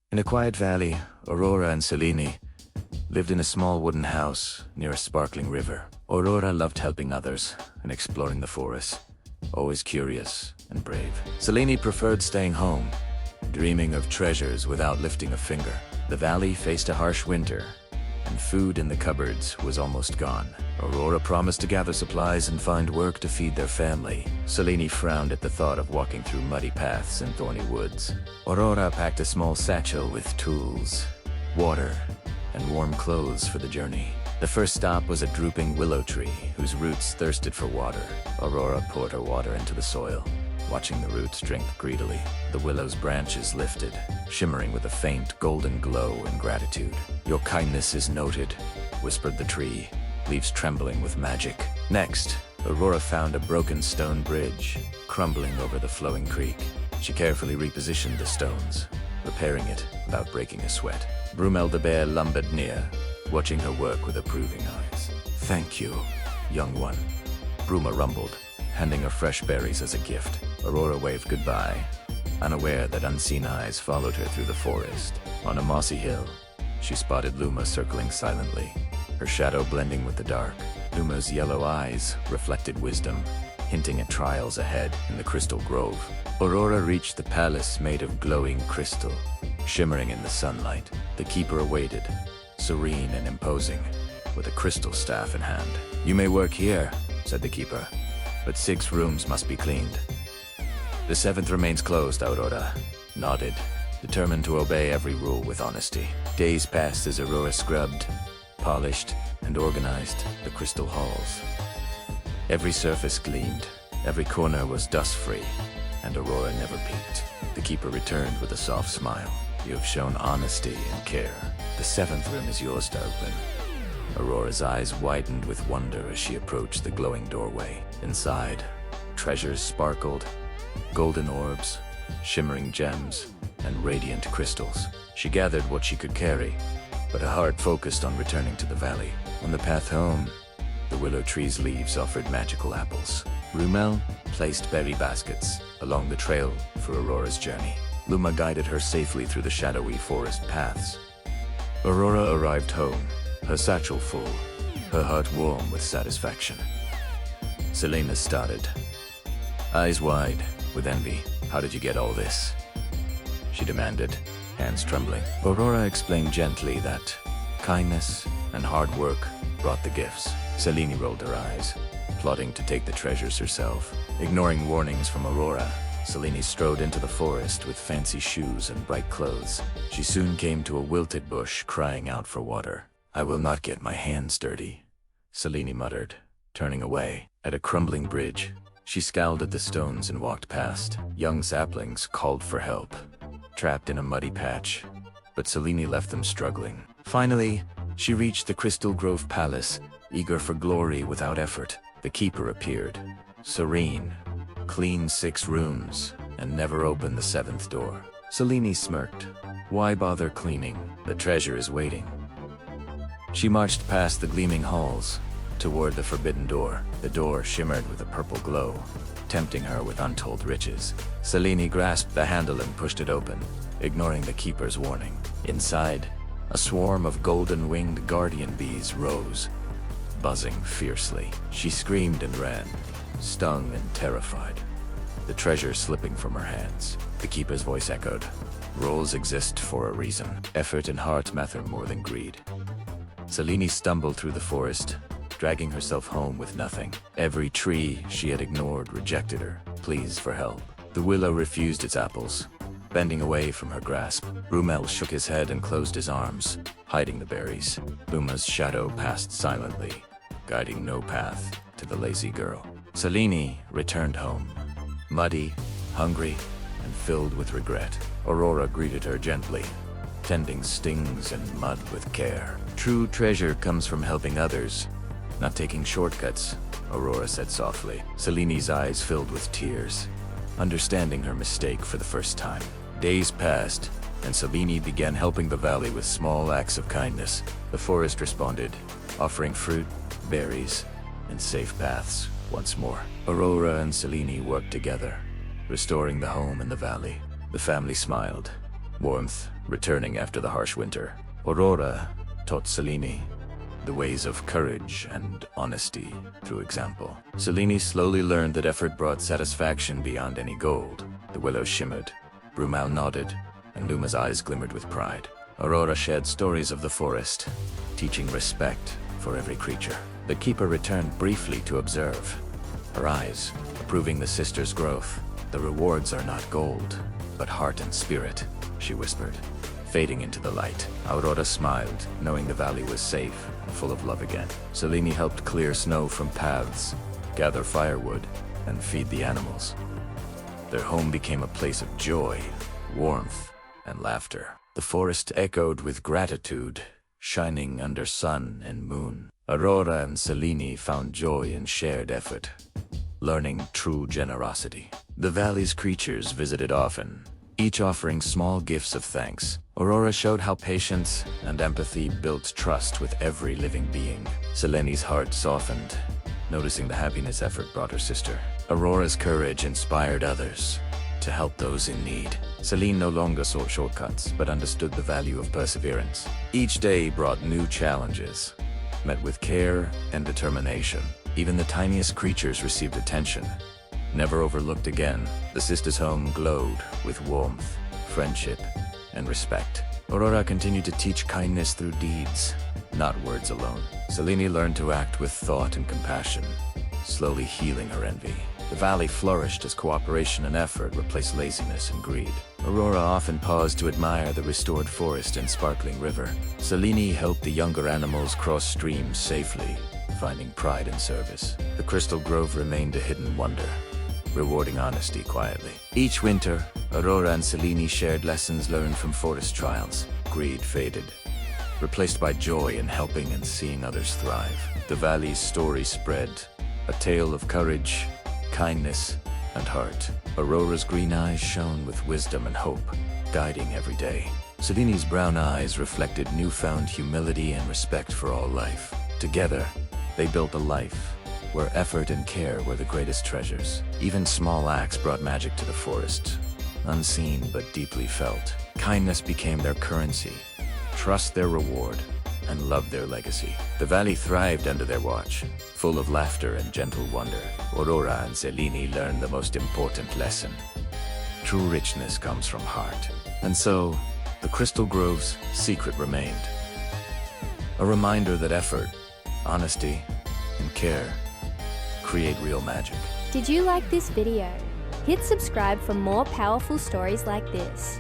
In a quiet valley, Aurora and Selene lived in a small wooden house near a sparkling river. Aurora loved helping others and exploring the forest, always curious and brave. Selene preferred staying home, dreaming of treasures without lifting a finger. The valley faced a harsh winter, and food in the cupboards was almost gone. Aurora promised to gather supplies and find work to feed their family. Selene frowned at the thought of walking through muddy paths and thorny woods. Aurora packed a small satchel with tools, water, and warm clothes for the journey. The first stop was a drooping willow tree whose roots thirsted for water. Aurora poured her water into the soil, watching the roots drink greedily. The willow's branches lifted, shimmering with a faint golden glow in gratitude. "Your kindness is noted," whispered the tree, leaves trembling with magic. Next, Aurora found a broken stone bridge, crumbling over the flowing creek. She carefully repositioned the stones, repairing it without breaking a sweat. Brumel the bear lumbered near, watching her work with approving eyes. "Thank you, young one," Bruma rumbled, handing her fresh berries as a gift. Aurora waved goodbye, unaware that unseen eyes followed her through the forest. On a mossy hill, she spotted Luma circling silently, her shadow blending with the dark. Luma's yellow eyes reflected wisdom, hinting at trials ahead in the crystal grove. Aurora reached the palace made of glowing crystal, shimmering in the sunlight. The keeper awaited, serene and imposing, with a crystal staff in hand. "You may work here," said the keeper, "but 6 rooms must be cleaned." "The 7th remains closed," Aurora nodded, determined to obey every rule with honesty. Days passed as Aurora scrubbed, polished, and organized the crystal halls. Every surface gleamed, every corner was dust-free, and Aurora never peeked. The keeper returned with a soft smile. "You have shown honesty and care. The 7th room is yours to open." Aurora's eyes widened with wonder as she approached the glowing doorway. Inside, treasures sparkled, golden orbs, shimmering gems, and radiant crystals. She gathered what she could carry, but her heart focused on returning to the valley. On the path home, the willow tree's leaves offered magical apples. Rumel placed berry baskets along the trail for Aurora's journey. Luma guided her safely through the shadowy forest paths. Aurora arrived home, her satchel full, her heart warm with satisfaction. Selene started, eyes wide with envy. "How did you get all this?" she demanded, hands trembling. Aurora explained gently that kindness and hard work brought the gifts. Selene rolled her eyes, plotting to take the treasures herself. Ignoring warnings from Aurora, Selene strode into the forest with fancy shoes and bright clothes. She soon came to a wilted bush, crying out for water. "I will not get my hands dirty," Selene muttered, turning away. At a crumbling bridge, she scowled at the stones and walked past. Young saplings called for help, trapped in a muddy patch, but Selene left them struggling. Finally, she reached the Crystal Grove Palace, eager for glory without effort. The keeper appeared, serene, cleaned 6 rooms, and never opened the 7th door. Selene smirked. Why bother cleaning? The treasure is waiting. She marched past the gleaming halls, toward the forbidden door. The door shimmered with a purple glow, tempting her with untold riches. Selene grasped the handle and pushed it open, ignoring the keeper's warning. Inside, a swarm of golden-winged guardian bees rose, buzzing fiercely. She screamed and ran, stung and terrified, the treasure slipping from her hands. The keeper's voice echoed, "Rules exist for a reason. Effort and heart matter more than greed." Selene stumbled through the forest, dragging herself home with nothing. Every tree she had ignored rejected her, pleas for help. The willow refused its apples, bending away from her grasp. Brumel shook his head and closed his arms, hiding the berries. Luma's shadow passed silently, guiding no path to the lazy girl. Selene returned home, muddy, hungry, and filled with regret. Aurora greeted her gently, tending stings and mud with care. "True treasure comes from helping others, not taking shortcuts," Aurora said softly. Selene's eyes filled with tears, understanding her mistake for the first time. Days passed, and Selene began helping the valley with small acts of kindness. The forest responded, offering fruit, berries, and safe paths once more. Aurora and Selene worked together, restoring the home in the valley. The family smiled, warmth returning after the harsh winter. Aurora taught Selene the ways of courage and honesty through example. Selene slowly learned that effort brought satisfaction beyond any gold. The willow shimmered, Brumal nodded, and Luma's eyes glimmered with pride. Aurora shared stories of the forest, teaching respect for every creature. The keeper returned briefly to observe, her eyes approving the sisters' growth. "The rewards are not gold, but heart and spirit," she whispered, fading into the light. Aurora smiled, knowing the valley was safe and full of love again. Selene helped clear snow from paths, gather firewood, and feed the animals. Their home became a place of joy, warmth, and laughter. The forest echoed with gratitude, shining under sun and moon. Aurora and Selene found joy in shared effort, learning true generosity. The valley's creatures visited often, each offering small gifts of thanks. Aurora showed how patience and empathy built trust with every living being. Selene's heart softened, noticing the happiness effort brought her sister. Aurora's courage inspired others to help those in need. Selene no longer sought shortcuts, but understood the value of perseverance. Each day brought new challenges, met with care and determination. Even the tiniest creatures received attention, never overlooked again. The sisters' home glowed with warmth, friendship, and respect. Aurora continued to teach kindness through deeds, not words alone. Selene learned to act with thought and compassion, slowly healing her envy. The valley flourished as cooperation and effort replaced laziness and greed. Aurora often paused to admire the restored forest and sparkling river. Selene helped the younger animals cross streams safely, finding pride in service. The Crystal Grove remained a hidden wonder, rewarding honesty quietly. Each winter, Aurora and Selene shared lessons learned from forest trials. Greed faded, replaced by joy in helping and seeing others thrive. The valley's story spread, a tale of courage, kindness, and heart. Aurora's green eyes shone with wisdom and hope, guiding every day. Selene's brown eyes reflected newfound humility and respect for all life. Together, they built a life where effort and care were the greatest treasures. Even small acts brought magic to the forest, unseen but deeply felt. Kindness became their currency, trust their reward, and love their legacy. The valley thrived under their watch, full of laughter and gentle wonder. Aurora and Selene learned the most important lesson. True richness comes from heart. And so, the Crystal Grove's secret remained. A reminder that effort, honesty, and care create real magic. Did you like this video? Hit subscribe for more powerful stories like this.